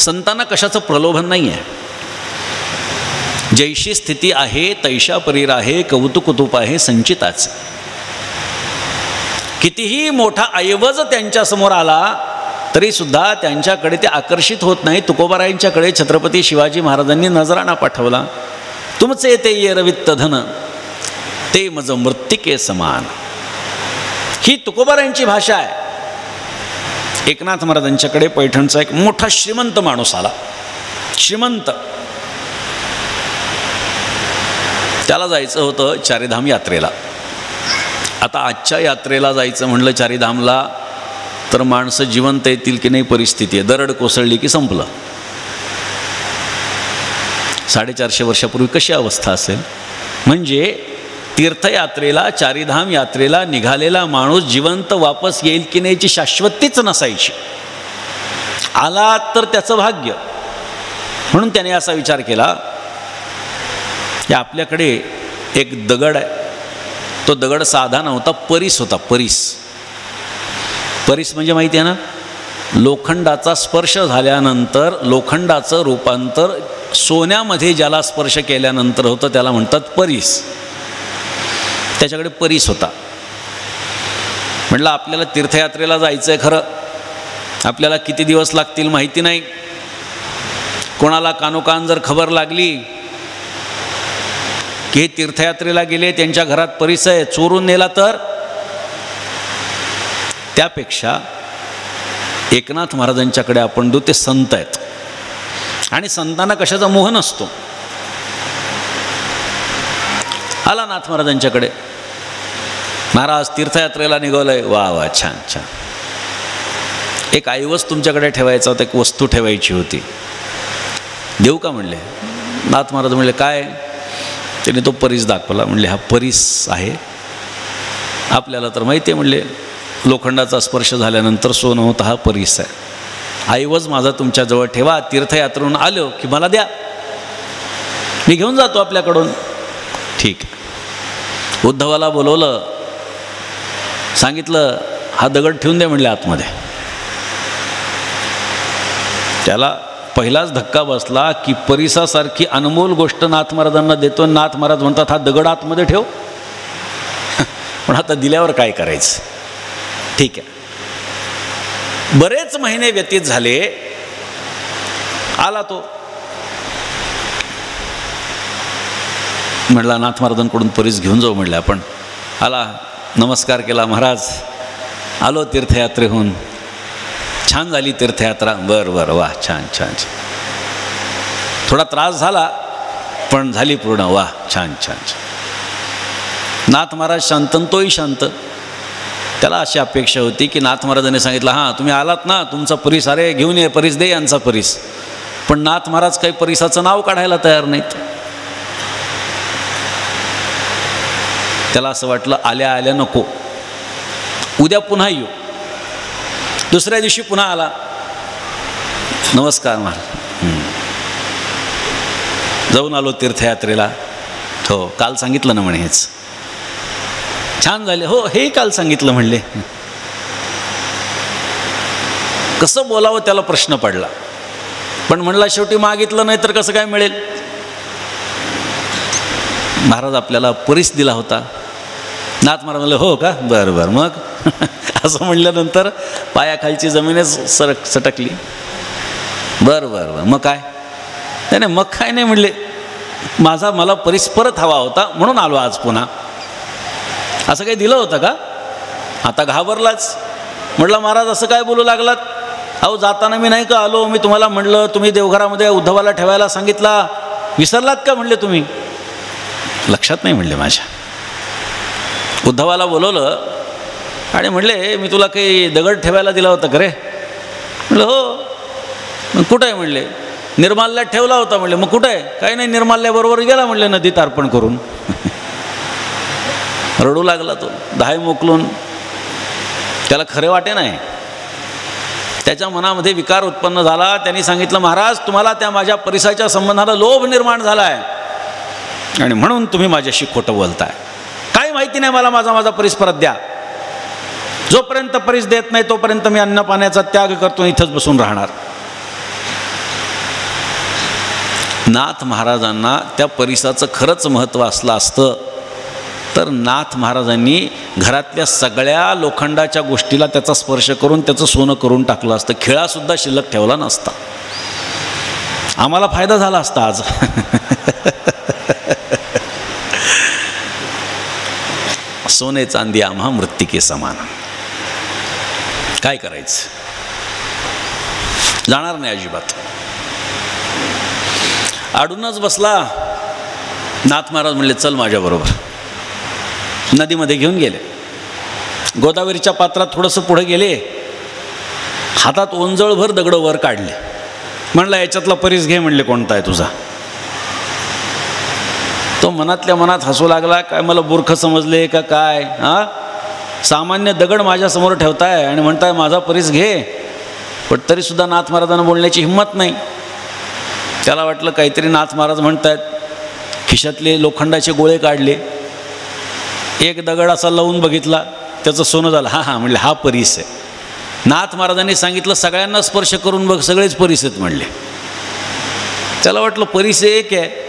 संतांना कशाचं प्रलोभन नाही आहे. जैशी स्थिती आहे तैशा परीर आहे, कौतुकुतूप आहे संचिताच. कितीही मोठा ऐवज त्यांच्यासमोर आला तरीसुद्धा त्यांच्याकडे ते आकर्षित होत नाही. तुकोबारायांच्याकडे छत्रपती शिवाजी महाराजांनी नजराणा पाठवला. तुमचे ते येरवित्त धन ते मज मृत्तिके समान. ही तुकोबारायांची भाषा आहे. एकनाथ महाराजांच्याकडे पैठणचा एक मोठा श्रीमंत माणूस आला. श्रीमंत, त्याला जायचं होतं चारीधाम यात्रेला. आता आजच्या यात्रेला जायचं म्हणलं चारीधामला तर माणसं जिवंत येतील की नाही परिस्थिती आहे. दरड कोसळली की संपलं. 450 वर्षापूर्वी कशी अवस्था असेल. म्हणजे तीर्थयात्रेला चारीधाम यात्रेला निघालेला माणूस जिवंत वापस येईल की नाही याची शाश्वतीच नसायची. आला तर त्याचं भाग्य. म्हणून त्याने असा विचार केला की आपल्याकडे एक दगड आहे. तो दगड साधा नव्हता, परीस होता. परीस, परीस म्हणजे माहिती आहे ना, लोखंडाचा स्पर्श झाल्यानंतर लोखंडाचं रूपांतर सोन्यामध्ये ज्याला स्पर्श केल्यानंतर होतं त्याला म्हणतात परीस. त्याच्याकडे परीस होता. म्हटलं आपल्याला तीर्थयात्रेला जायचं आहे खरं, आपल्याला किती दिवस लागतील माहिती नाही. कोणाला कानोकान जर खबर लागली की हे तीर्थयात्रेला गेले, त्यांच्या घरात परीस आहे, चोरून नेला तर. त्यापेक्षा एकनाथ महाराजांच्याकडे आपण देऊ. ते संत आहेत आणि संतांना कशाचा मोह नसतो. आला नाथ महाराजांच्याकडे, महाराज तीर्थयात्रेला निघालोय. वा वा, छान छान. एक ऐवज तुमच्याकडे ठेवायचा होता, एक वस्तू ठेवायची होती, देऊ का म्हणले. नाथ महाराज म्हणले काय. त्याने तो परीस दाखवला. म्हणले हा परीस आहे. आपल्याला तर माहिती आहे म्हणले लोखंडाचा स्पर्श झाल्यानंतर सोनं होतं, हा परीस आहे. ऐवज माझा तुमच्याजवळ ठेवा, तीर्थयात्रेहून आलो की मला द्या, मी घेऊन जातो आपल्याकडून. ठीक आहे. उद्धवाला बोलवलं, सांगितलं हा दगड ठेवून दे म्हणले आतमध्ये. त्याला पहिलाच धक्का बसला की परीसासारखी अनमोल गोष्ट नाथ महाराजांना देतो. नाथ महाराज म्हणतात हा दगड आतमध्ये ठेव. पण आता दिल्यावर काय करायचं. ठीक आहे. बरेच महिने व्यतीत झाले. आला तो, म्हटला नाथ महाराजांकडून परीस घेऊन जाऊ म्हणले आपण. आला, नमस्कार केला. महाराज आलो तीर्थयात्रेहून, छान झाली तीर्थयात्रा. बरं बरं, वा, छान छान छान. थोडा त्रास झाला पण झाली पूर्ण. वा, छान छान छान. नाथ महाराज शांत, तोही शांत. त्याला अशी अपेक्षा होती की नाथ महाराजांनी सांगितलं हां तुम्ही आलात ना, तुमचा परीस, अरे घेऊन ये परीस, दे यांचा परीस. पण नाथ महाराज काही परीसाचं नाव काढायला तयार नाहीत. त्याला असं वाटलं आल्या आल्या नको, उद्या पुन्हा येऊ. दुसऱ्या दिवशी पुन्हा आला. नमस्कार महाराज, जाऊन आलो तीर्थयात्रेला. हो, काल सांगितलं ना म्हणे हेच. छान झाले. हो, हे काल सांगितलं म्हणले. कसं बोलावं त्याला प्रश्न पडला. पण म्हणला शेवटी मागितलं नाही तर कसं काय मिळेल. महाराज आपल्याला परीस दिला होता. नाथ महाराज म्हणले हो का, बरं बरं. मग असं म्हणल्यानंतर पायाखालची जमीनच सटकली. बरं बरं बरं. मग काय. नाही नाही, मग काय नाही म्हणले, मला परीस परत हवा होता म्हणून आलो आज पुन्हा. असं काही दिलं होतं का. आता घाबरलाच. म्हटलं महाराज असं काय बोलू लागलात. अहो जाताना मी नाही का आलो, मी तुम्हाला म्हणलं तुम्ही देवघरामध्ये उद्धवाला ठेवायला सांगितला, विसरलात का म्हणले तुम्ही. लक्षात नाही म्हणले माझ्या. उद्धवाला बोलवलं आणि म्हणले मी तुला काही दगड ठेवायला दिला होता का रे. म्हणलं हो. मग कुठं आहे म्हणले. निर्माल्यात ठेवला होता म्हणले. मग कुठं आहे. काही नाही, निर्माल्याबरोबर गेला म्हणले नदीत अर्पण करून. रडू लागला तो, दहाय मोकलून. त्याला खरे वाटे नाही. त्याच्या मनामध्ये विकार उत्पन्न झाला. त्यांनी सांगितलं महाराज तुम्हाला त्या माझ्या परीसाच्या संबंधाला लोभ निर्माण झाला आहे आणि म्हणून तुम्ही माझ्याशी खोटं बोलताय. काही माहिती नाही मला, माझा परीस परत द्या. जोपर्यंत परीस देत नाही तोपर्यंत मी अन्न पाण्याचा त्याग करतो, इथंच बसून राहणार. नाथ महाराजांना त्या परिसाचं खरंच महत्त्व असलं असतं तर नाथ महाराजांनी घरातल्या सगळ्या लोखंडाच्या गोष्टीला त्याचा स्पर्श करून त्याचं सोनं करून टाकलं असतं, खिळासुद्धा शिल्लक ठेवला नसता. आम्हाला फायदा झाला असता आज. सोने चांदी आम्हा मृत्तिके समान. काय करायचं, जाणार नाही अजिबात. आडूनच बसला. नाथ महाराज म्हणले चल माझ्याबरोबर. नदीमध्ये घेऊन गेले. गोदावरीच्या पात्रात थोडंसं पुढे गेले. हातात ओंजळभर दगडं वर काढले. म्हणलं याच्यातला परीस घे. म्हणले कोणता आहे तुझा? तो मनातल्या मनात हसू लागला. काय मला मूर्ख समजले का काय? सामान्य दगड माझ्यासमोर ठेवताय आणि म्हणताय माझा परीस घे. पण तरीसुद्धा नाथ महाराजांना बोलण्याची हिंमत नाही. त्याला वाटलं काहीतरी नाथ महाराज म्हणतायत. खिशातले लोखंडाचे गोळे काढले. एक दगड असा लावून बघितला, त्याचं सोनं झालं. हां म्हणले हा परीस आहे. नाथ महाराजांनी सांगितलं सगळ्यांना स्पर्श करून बघ, सगळेच परीस आहेत म्हणले. त्याला वाटलं परीस एक आहे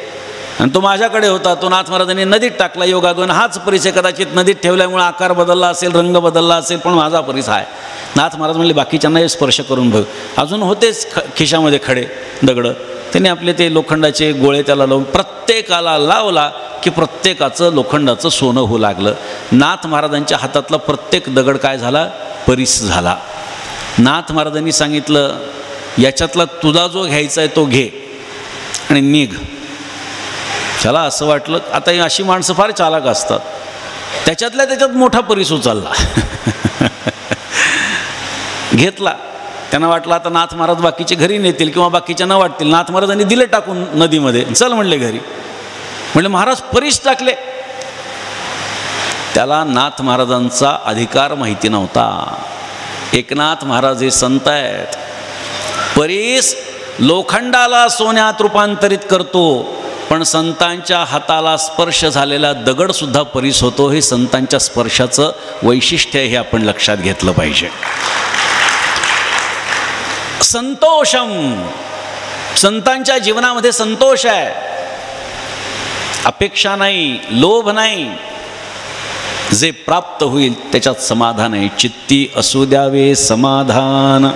आणि तो माझ्याकडे होता. तो नाथ महाराजांनी नदीत टाकला. योगागून हाच परीस आहे. कदाचित नदीत ठेवल्यामुळे आकार बदलला असेल, रंग बदलला असेल, पण माझा परीस आहे. नाथ महाराज म्हणले बाकीच्यांना स्पर्श करून बघ. अजून होतेच खिशामध्ये खडे दगडं. त्याने आपले ते लोखंडाचे गोळे त्याला लावून प्रत्येकाला लावला की प्रत्येकाचं लोखंडाचं सोनं होऊ लागलं. नाथ महाराजांच्या हातातला प्रत्येक दगड काय झाला? परीस झाला. नाथ महाराजांनी सांगितलं याच्यातला तुला जो घ्यायचा आहे तो घे आणि निघ. त्याला असं वाटलं आता अशी माणसं फार चालाक असतात. त्याच्यातल्या त्याच्यात मोठा परीस उचलला. घेतला. त्यांना वाटलं आता नाथ महाराज बाकीचे घरी नेतील किंवा बाकीच्या वाटतील. नाथ महाराजांनी दिले टाकून नदीमध्ये. चल म्हणले घरी. म्हणले महाराज परीस टाकले. त्याला नाथ महाराजांचा अधिकार माहिती नव्हता. एकनाथ महाराज हे संत आहेत. परीस लोखंडाला सोन्यात रूपांतरित करतो, पण संतांच्या हाताला स्पर्श झालेला दगडसुद्धा परीस होतो. हे संतांच्या स्पर्शाचं वैशिष्ट्य हे आपण लक्षात घेतलं पाहिजे. संतोषम, संतांच्या जीवनामध्ये संतोष आहे. अपेक्षा नाही, लोभ नाही. जे प्राप्त होईल त्याच्यात समाधान आहे. चित्ती असू द्यावे समाधान.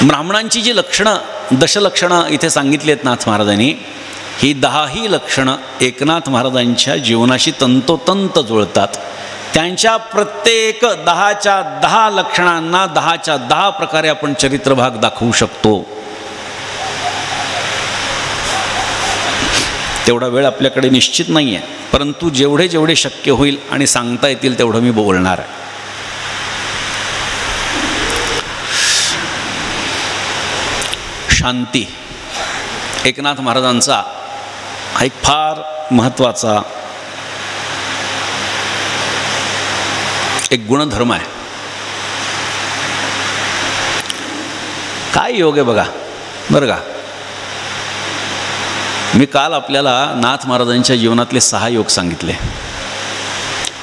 ब्राह्मणांची जी लक्षणं, दशलक्षणं इथे सांगितली आहेत नाथ महाराजांनी, ही 10ही लक्षणं एकनाथ महाराजांच्या जीवनाशी तंतोतंत जुळतात. त्यांच्या प्रत्येक 10च्या 10 लक्षणांना 10च्या 10 प्रकारे आपण चरित्रभाग दाखवू शकतो. तेवढा वेळ आपल्याकडे निश्चित नाही आहे, परंतु जेवढे जेवढे शक्य होईल आणि सांगता येतील तेवढं मी बोलणार आहे. शांती एकनाथ महाराजांचा हा एक फार महत्त्वाचा एक गुणधर्म आहे. काय योग आहे बघा. बरं का, मी काल आपल्याला नाथ महाराजांच्या जीवनातले 6 योग सांगितले.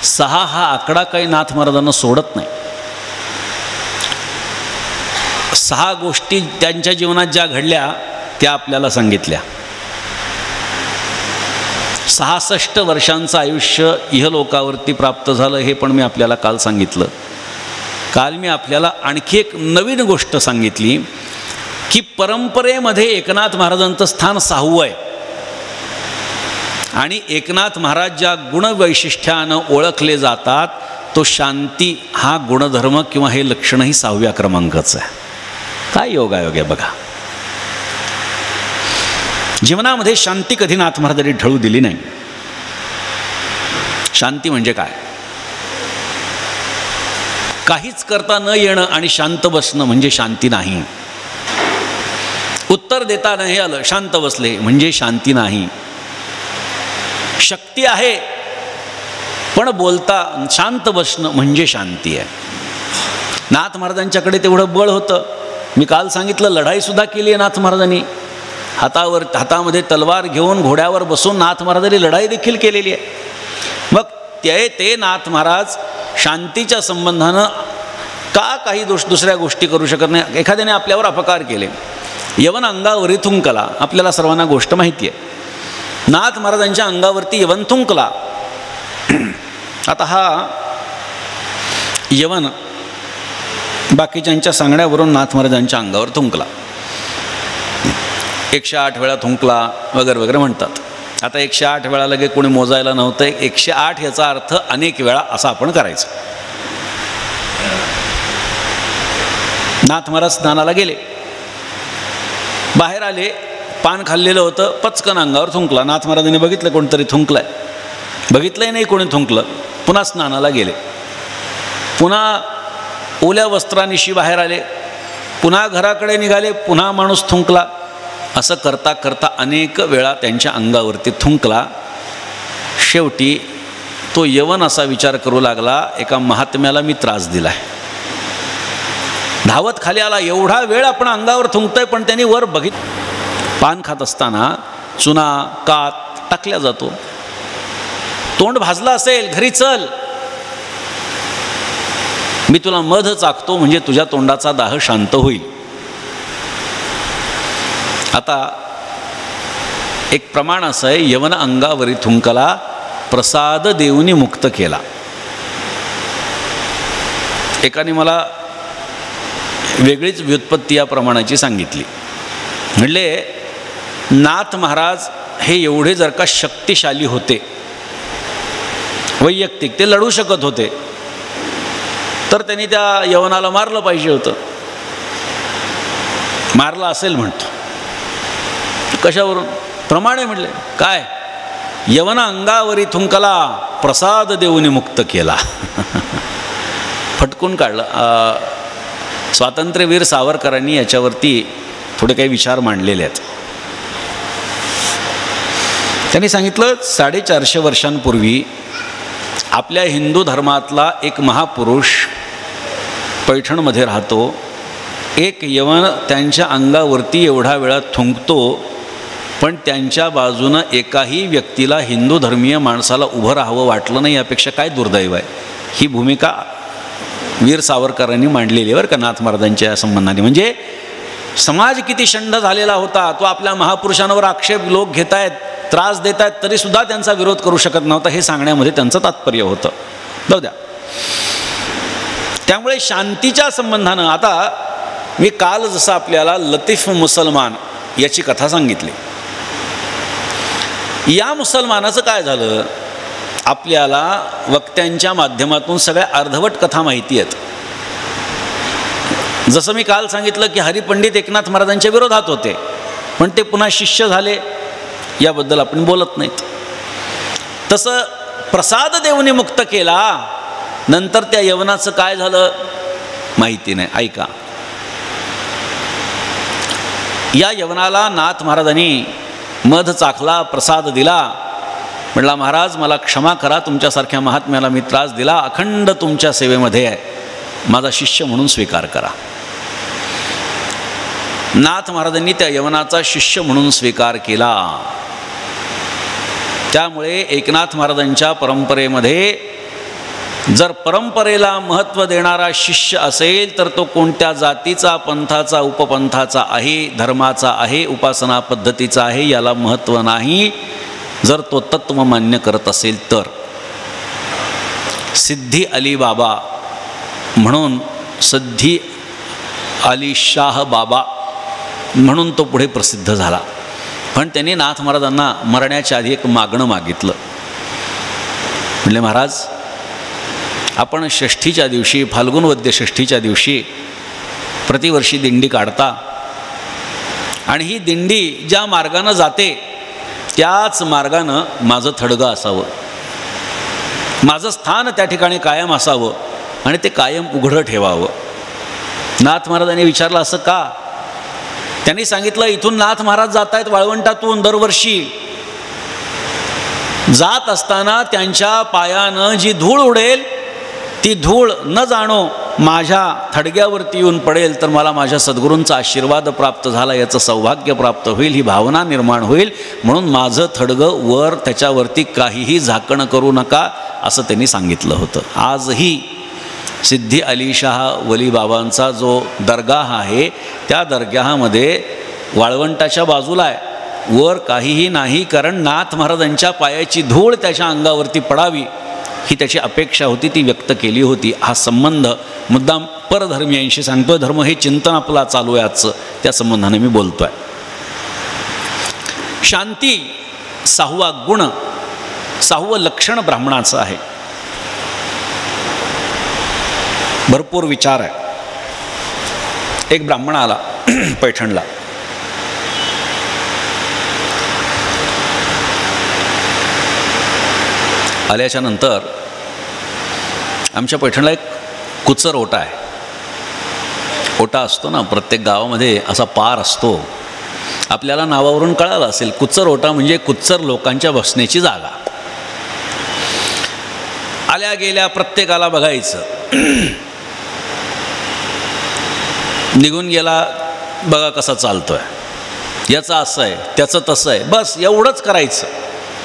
6 हा आकडा काही नाथ महाराजांना सोडत नाही. 6 गोष्टी त्यांच्या जीवनात ज्या घडल्या त्या आपल्याला सांगितल्या. 66 वर्षांचं आयुष्य इहलोकावरती प्राप्त झालं हे पण मी आपल्याला काल सांगितलं. काल मी आपल्याला आणखी एक नवीन गोष्ट सांगितली की परंपरेमध्ये एकनाथ महाराजांचं स्थान 6वं आहे आणि एकनाथ महाराज ज्या गुणवैशिष्ट्यानं ओळखले जातात तो शांती हा गुणधर्म किंवा हे लक्षणही 6व्या क्रमांकाचं आहे. काय योगायोग आहे बघा. जीवनामध्ये शांती कधी नाथ महाराजांनी ढळू दिली नाही. शांती म्हणजे काय? काहीच करता न येणं आणि शांत बसणं म्हणजे शांती नाही. उत्तर देता नाही आलं, शांत बसले म्हणजे शांती नाही. शक्ती आहे पण बोलता शांत बसणं म्हणजे शांती आहे. नाथ महाराजांच्याकडे तेवढं बळ होतं. मी काल सांगितलं लढाईसुद्धा केली आहे नाथ महाराजांनी. हातामध्ये तलवार घेऊन घोड्यावर बसून नाथ महाराजांनी लढाई देखील केलेली आहे. मग ते नाथ महाराज शांतीच्या संबंधानं का काही दुसऱ्या गोष्टी करू शकत नाही? एखाद्याने आपल्यावर अपकार केले, यवन अंगावरी थुंकला. आपल्याला सर्वांना गोष्ट माहिती आहे. नाथ महाराजांच्या अंगावरती यवन थुंकला. आता हा यवन बाकीच्यांच्या सांगण्यावरून नाथ महाराजांच्या अंगावर थुंकला. 108 वेळा थुंकला वगैरे वगैरे म्हणतात. आता 108 वेळा लगे कोणी मोजायला नव्हतं. 108 याचा अर्थ अनेक वेळा असा आपण करायचं. नाथ महाराज स्नानाला गेले, बाहेर आले, पान खाल्लेलं होतं, पचकन अंगावर थुंकला. नाथ महाराजांनी बघितलं कोणतरी थुंकलंय, बघितलंही नाही कोणी थुंकलं. पुन्हा स्नानाला गेले, पुन्हा ओल्या वस्त्रानिशी बाहेर आले, पुन्हा घराकडे निघाले, पुन्हा माणूस थुंकला. असं करता करता अनेक वेळा त्यांच्या अंगावरती थुंकला. शेवटी तो यवन असा विचार करू लागला, एका महात्म्याला मी त्रास दिलाय. धावत खाली आला, एवढा वेळ आपण अंगावर थुंकतोय पण त्यांनी वर बघित. पान खात असताना चुना कात टाकल्या जातो. तोंड भाजला असेल, घरी चल, मी तुला मध चाकतो म्हणजे तुझ्या तोंडाचा दाह शांत होईल. आता एक प्रमाण असं आहे, यवन अंगावरी थुंकला, प्रसाद देऊनी मुक्त केला. एकाने मला वेगळीच व्युत्पत्ती या प्रमाणाची सांगितली. म्हणले नाथ महाराज हे एवढे जर का शक्तिशाली होते, वैयक्तिक ते लढू शकत होते, तर त्यांनी त्या यवनाला मारलं पाहिजे होतं. मारलं असेल म्हणतो. कशावरून? प्रमाणे म्हणले काय? यवना अंगावरी थुंकला, प्रसाद देऊनी मुक्त केला. फटकून काढलं. स्वातंत्र्यवीर सावरकरांनी याच्यावरती थोडे काही विचार मांडलेले आहेत. त्यांनी सांगितलं 450 वर्षांपूर्वी आपल्या हिंदू धर्मातला एक महापुरुष पैठणमध्ये राहतो. एक यवन त्यांच्या अंगावरती एवढा वेळा थुंकतो, पण त्यांच्या बाजूनं एकाही व्यक्तीला हिंदू धर्मीय माणसाला उभं राहावं वाटलं नाही. यापेक्षा काय दुर्दैव आहे. ही भूमिका वीर सावरकरांनी मांडलेली बरं का नाथ महाराजांच्या संबंधाने. म्हणजे समाज किती शंड झालेला होता, तो आपल्या महापुरुषांवर आक्षेप लोक घेत आहेत, त्रास देत आहेत, तरीसुद्धा त्यांचा विरोध करू शकत नव्हता. हे सांगण्यामध्ये त्यांचं तात्पर्य होतं. जाऊ द्या. त्यामुळे शांतीच्या संबंधानं आता मी काल जसं आपल्याला लतीफ मुसलमान याची कथा सांगितली. या मुसलमानाचं काय झालं, आपल्याला वक्त्यांच्या माध्यमातून सगळ्या अर्धवट कथा माहिती आहेत. जसं मी काल सांगितलं की हरिपंडित एकनाथ महाराजांच्या विरोधात होते, पण ते पुन्हा शिष्य झाले, याबद्दल आपण बोलत नाहीत. तसं प्रसाद देऊनी मुक्त केला, नंतर त्या यवनाचं काय झालं माहिती नाही. ऐका. या यवनाला नाथ महाराजांनी मध चाखला, प्रसाद दिला. म्हटला महाराज मला क्षमा करा, तुमच्यासारख्या महात्म्याला मी त्रास दिला, अखंड तुमच्या सेवेमध्ये आहे, माझा शिष्य म्हणून स्वीकार करा. नाथ महाराजांनी त्या यवनाचा शिष्य म्हणून स्वीकार केला. त्यामुळे एकनाथ महाराजांच्या परंपरेमध्ये जर परंपरेला महत्त्व देणारा शिष्य असेल तर तो कोणत्या जातीचा, पंथाचा, उपपंथाचा आहे, धर्माचा आहे, उपासना पद्धतीचा आहे, याला महत्त्व नाही. जर तो तत्व मान्य करत असेल तर. सिद्धी अली बाबा म्हणून सिद्धी अली शाह बाबा म्हणून तो पुढे प्रसिद्ध झाला. पण त्यांनी नाथ महाराजांना मरण्याच्या आधी एक मागणं मागितलं. म्हणले महाराज आपण षष्ठीच्या दिवशी, फाल्गुन वद्य षष्ठीच्या दिवशी प्रतिवर्षी दिंडी काढता, आणि ही दिंडी ज्या मार्गानं जाते त्याच मार्गानं माझं थडगं असावं, माझं स्थान त्या ठिकाणी कायम असावं आणि ते कायम उघडं ठेवावं. नाथ महाराजांनी विचारलं असं का? त्यांनी सांगितलं इथून नाथ महाराज जात आहेत वाळवंटातून दरवर्षी. जात असताना त्यांच्या पायानं जी धूळ उडेल ती धूळ न जाणो माझ्या थडग्यावरती येऊन पडेल तर मला माझ्या सद्गुरूंचा आशीर्वाद प्राप्त झाला, याचं सौभाग्य प्राप्त होईल, ही भावना निर्माण होईल. म्हणून माझं थडगं वर, त्याच्यावरती काहीही झाकण करू नका असं त्यांनी सांगितलं होतं. आजही सिद्धी अली शाह वली बाबांचा जो दर्गाह आहे त्या दर्गाहामध्ये वाळवंटाच्या बाजूला आहे, वर काहीही नाही, कारण नाथ महाराजांच्या पायाची धूळ त्याच्या अंगावरती पडावी ही त्याची अपेक्षा होती, ती व्यक्त केली होती. हा संबंध मुद्दाम परधर्मीयांशी सांगतोय. धर्म हे चिंतन आपला चालू आहे आजचं, त्या संबंधाने मी बोलतोय. शांती 6वा गुण, 6वं लक्षण ब्राह्मणाचं आहे. भरपूर विचार आहे. एक ब्राह्मण आला पैठणला. आल्याच्या नंतर आमच्या पैठणला एक कुचर ओटा आहे. ओटा असतो ना, प्रत्येक गावामध्ये असा पार असतो. आपल्याला नावावरून कळालं असेल, कुचर ओटा म्हणजे कुचर लोकांच्या बसण्याची जागा. आल्या गेल्या प्रत्येकाला बघायचं. निघून गेला, बघा कसा चालतोय, याचं असं आहे, त्याचं तसं आहे, बस एवढंच करायचं,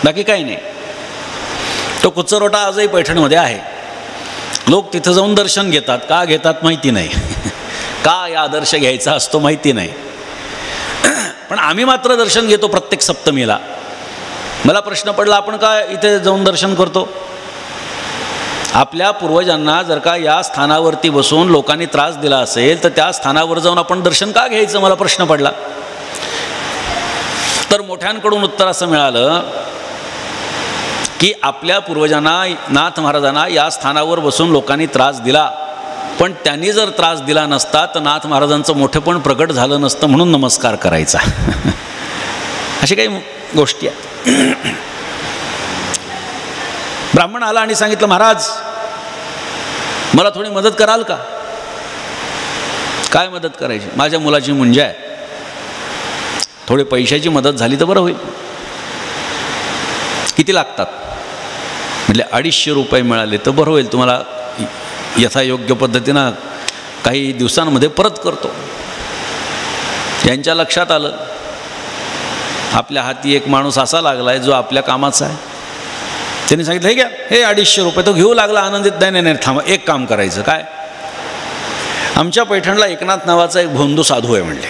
बाकी काही नाही. तो कुचरोटा आजही पैठणमध्ये आहे. लोक तिथं जाऊन दर्शन घेतात. का घेतात माहिती नाही, का या आदर्श घ्यायचा असतो माहिती नाही, पण आम्ही मात्र दर्शन घेतो प्रत्येक सप्तमीला. मला प्रश्न पडला, आपण का इथे जाऊन दर्शन करतो? आपल्या पूर्वजांना जर का या स्थानावरती बसून लोकांनी त्रास दिला असेल तर त्या स्थानावर जाऊन आपण दर्शन का घ्यायचं, मला प्रश्न पडला. तर मोठ्यांकडून उत्तर असं मिळालं की आपल्या पूर्वजांना, नाथ महाराजांना या स्थानावर बसून लोकांनी त्रास दिला, पण त्यांनी जर त्रास दिला नसता तर नाथ महाराजांचं मोठेपण प्रगट झालं नसतं, म्हणून नमस्कार करायचा. अशी काही गोष्टी आहेत. ब्राह्मण आला आणि सांगितलं, महाराज मला थोडी मदत कराल का? काय मदत करायची? माझ्या मुलाची मुंज आहे, थोडी पैशाची मदत झाली तर बरं होईल. किती लागतात? म्हणजे 250 रुपये मिळाले तर बरं होईल, तुम्हाला यथायोग्य पद्धतीनं काही दिवसांमध्ये परत करतो. यांच्या लक्षात आलं आपल्या हाती एक माणूस असा लागला आहे जो आपल्या कामाचा आहे. त्यांनी सांगितलं, हे घ्या, हे 250 रुपये. तो घेऊ लागला आनंदित. नाही थांबा, एक काम करायचं. काय? आमच्या पैठणला एकनाथ नावाचा एक भोंदू साधू आहे म्हणले.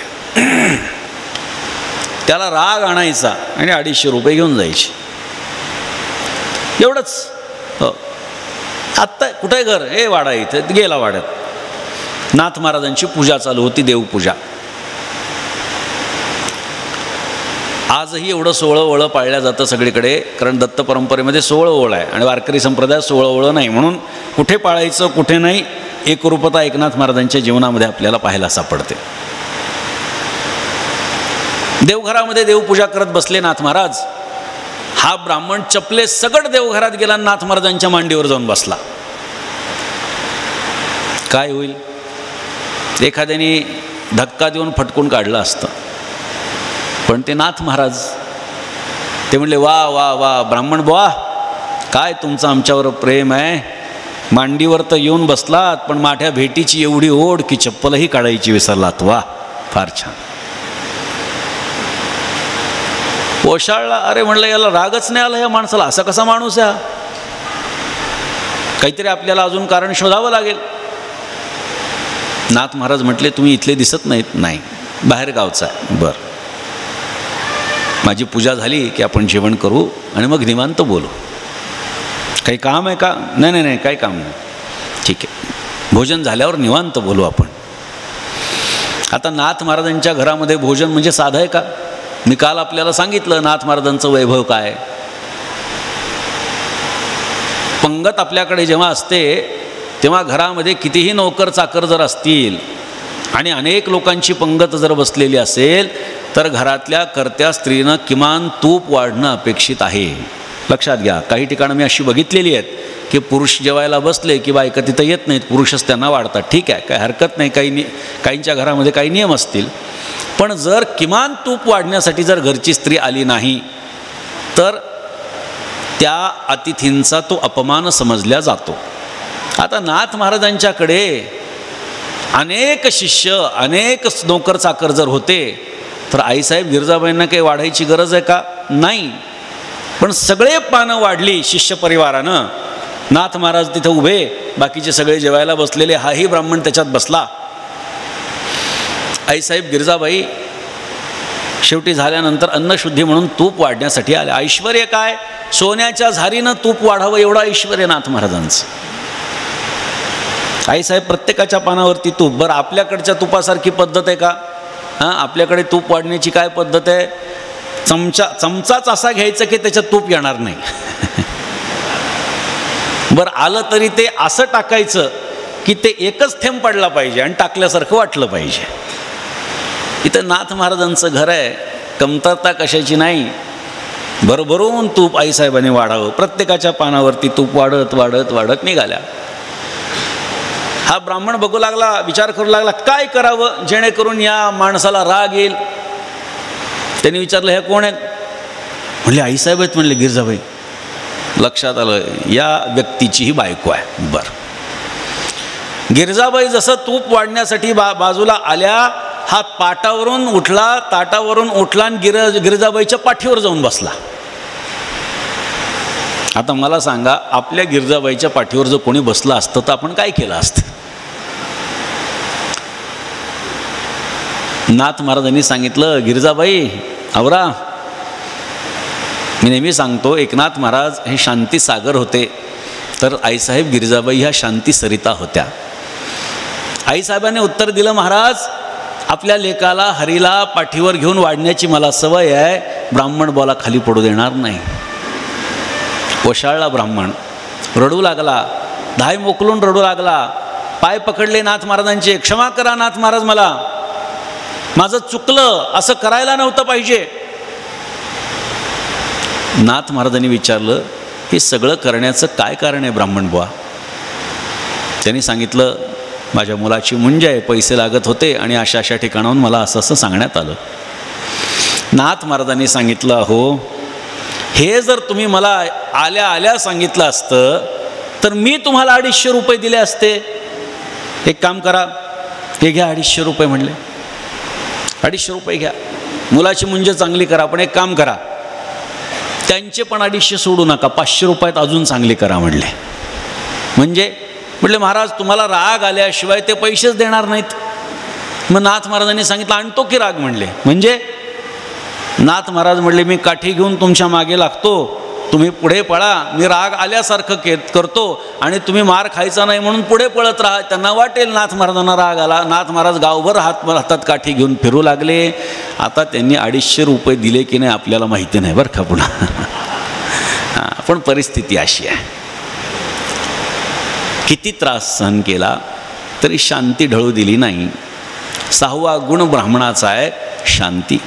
त्याला राग आणायचा आणि 250 रुपये घेऊन जायचे, एवढंच. हो, आत्ता कुठे घर? हे वाडा इथं. गेला वाड्यात. नाथ महाराजांची पूजा चालू होती, देवपूजा. आजही एवढं 16 ओळं पाळल्या जातं सगळीकडे, कारण दत्त परंपरेमध्ये 16 ओळ आहे आणि वारकरी संप्रदायात 16 ओळं नाही. म्हणून कुठे पाळायचं कुठे नाही, एकरूपता एकनाथ महाराजांच्या जीवनामध्ये आपल्याला पाहायला सापडते. देवघरामध्ये देवपूजा करत बसले नाथ महाराज. हा ब्राह्मण चपले सगट देवघरात गेला, नाथ महाराजांच्या मांडीवर जाऊन बसला. काय होईल? एखाद्याने धक्का देऊन फटकून काढलं असतं, पण ते नाथ महाराज. ते म्हणले, वा वा वा ब्राह्मण बुवा, काय तुमचं आमच्यावर प्रेम आहे. मांडीवर तर येऊन बसलात, पण माठ्या भेटीची एवढी ओढ की चप्पलही काढायची विसरलात. वा, फार छान. ओशाळला. अरे म्हणलं, याला रागच नाही आला या माणसाला, असा कसा माणूस आहे? काहीतरी आपल्याला अजून कारण शोधावं लागेल. नाथ महाराज म्हटले, तुम्ही इथले दिसत नाहीत. नाही, बाहेर गावचा आहे. बरं, माझी पूजा झाली की आपण जेवण करू आणि मग निवांत बोलू. काही काम आहे का? नाही, काही काम नाही. ठीक आहे, भोजन झाल्यावर निवांत बोलू आपण. आता नाथ महाराजांच्या घरामध्ये भोजन म्हणजे साधं आहे का? मी काल आपल्याला सांगितलं नाथ महाराजांचं वैभव काय. पंगत आपल्याकडे जेव्हा असते तेव्हा घरामध्ये कितीही नोकर चाकर जर असतील आणि अनेक लोकांची पंगत जर बसलेली असेल तर घरातल्या कर्त्या स्त्रीनं किमान तूप वाढणं अपेक्षित आहे. लक्षात घ्या. काही ठिकाणं मी अशी बघितलेली आहेत की पुरुष जेवायला बसले की बायका तिथं येत नाहीत, पुरुषच त्यांना वाढतात. ठीक आहे, काही हरकत नाही. काहींच्या घरामध्ये काही नियम असतील, पण जर किमान तूप वाढण्यासाठी जर घरची स्त्री आली नाही तर त्या अतिथींचा तो अपमान समजला जातो. आता नाथ महाराजांच्याकडे अनेक शिष्य, अनेक नोकर चाकर जर होते तर आईसाहेब गिरजाबाईंना काही वाढायची गरज आहे का? नाही. पण सगळे पानं वाढली शिष्य परिवारानं. नाथ महाराज तिथं उभे, बाकीचे सगळे जेवायला बसलेले, हाही ब्राह्मण त्याच्यात बसला. आईसाहेब गिरजाबाई शेवटी झाल्यानंतर अन्नशुद्धी म्हणून तूप वाढण्यासाठी आले. ऐश्वर्य काय? सोन्याच्या झारीनं तूप वाढावं एवढं ऐश्वर्य नाथ महाराजांचं. आईसाहेब प्रत्येकाच्या पानावरती तूप. बरं, आपल्याकडच्या तुपासारखी पद्धत आहे का? आपल्याकडे तूप वाढण्याची काय पद्धत आहे? चमचाच असा घ्यायचा की त्याच्यात तूप येणार नाही. बरं, आलं तरी ते असं टाकायचं की ते एकच थेंब पडला पाहिजे आणि टाकल्यासारखं वाटलं पाहिजे. इथं नाथ महाराजांचं घर आहे, कमतरता कशाची नाही. भरभरून तूप आईसाहेबांनी वाढावं. प्रत्येकाच्या पानावरती तूप वाढत वाढत वाढत निघाल्या. हा ब्राह्मण बघू लागला, विचार करू लागला काय करावं जेणेकरून या माणसाला राग येईल. त्यांनी विचारलं, हे कोण आहेत? म्हणले आईसाहेब आहेत. म्हणले गिरजाबाई. लक्षात आलं या व्यक्तीची ही बायको आहे. बरं, गिरजाबाई जसं तूप वाढण्यासाठी बाजूला आल्या, हा पाटावरून उठला, ताटावरून उठला आणि गिरजाबाईच्या पाठीवर जाऊन बसला. आता मला सांगा, आपल्या गिरजाबाईच्या पाठीवर जर कोणी बसलं असतं तर आपण काय केलं असतं? नाथ महाराजांनी सांगितलं, गिरजाबाई आवरा. मी नेहमी सांगतो, एकनाथ महाराज हे शांती सागर होते, तर आईसाहेब गिरजाबाई ह्या शांती सरिता होत्या. आईसाहेबांनी उत्तर दिलं, महाराज आपल्या लेकाला हरीला पाठीवर घेऊन वाढण्याची मला सवय आहे, ब्राह्मण बोला खाली पडू देणार नाही. ओशाळला ब्राह्मण, रडू लागला, धाय मोकलून रडू लागला, पाय पकडले नाथ महाराजांचे. क्षमा करा नाथ महाराज, मला माझं चुकलं, असं करायला नव्हतं पाहिजे. नाथ महाराजांनी विचारलं, हे सगळं करण्याचं काय कारण आहे ब्राह्मण बुवा? त्यांनी सांगितलं, माझ्या मुलाची मुंज आहे, पैसे लागत होते आणि अशा अशा ठिकाणाहून मला असं असं सांगण्यात आलं. नाथ महाराजांनी सांगितलं, हो हे जर तुम्ही मला आल्या आल्या सांगितलं असतं तर मी तुम्हाला 250 रुपये दिले असते. एक काम करा, हे घ्या 250 रुपये. म्हणले 250 रुपये घ्या, मुलाची मुंज चांगली करा. पण एक काम करा, त्यांचे पण 250 सोडू नका, 500 रुपयात अजून चांगली करा. म्हणले म्हटले महाराज तुम्हाला राग आल्याशिवाय ते पैसेच देणार नाहीत. मग नाथ महाराजांनी सांगितलं, आणतो की राग? म्हणजे नाथ महाराज म्हणले, मी काठी घेऊन तुमच्या मागे लागतो, तुम्ही पुढे पळा, मी राग आल्यासारखं करतो आणि तुम्ही मार खायचा नाही म्हणून पुढे पळत राहा. त्यांना वाटेल नाथ महाराजांना राग आला. नाथ महाराज गावभर हातात काठी घेऊन फिरू लागले. आता त्यांनी 250 रुपये दिले की नाही आपल्याला माहिती नाही बरं का पुन्हा. पण परिस्थिती अशी आहे, किती त्रास सहन केला तरी शांती ढळू दिली नाही. 6वा गुण ब्राह्मणाचा आहे शांती.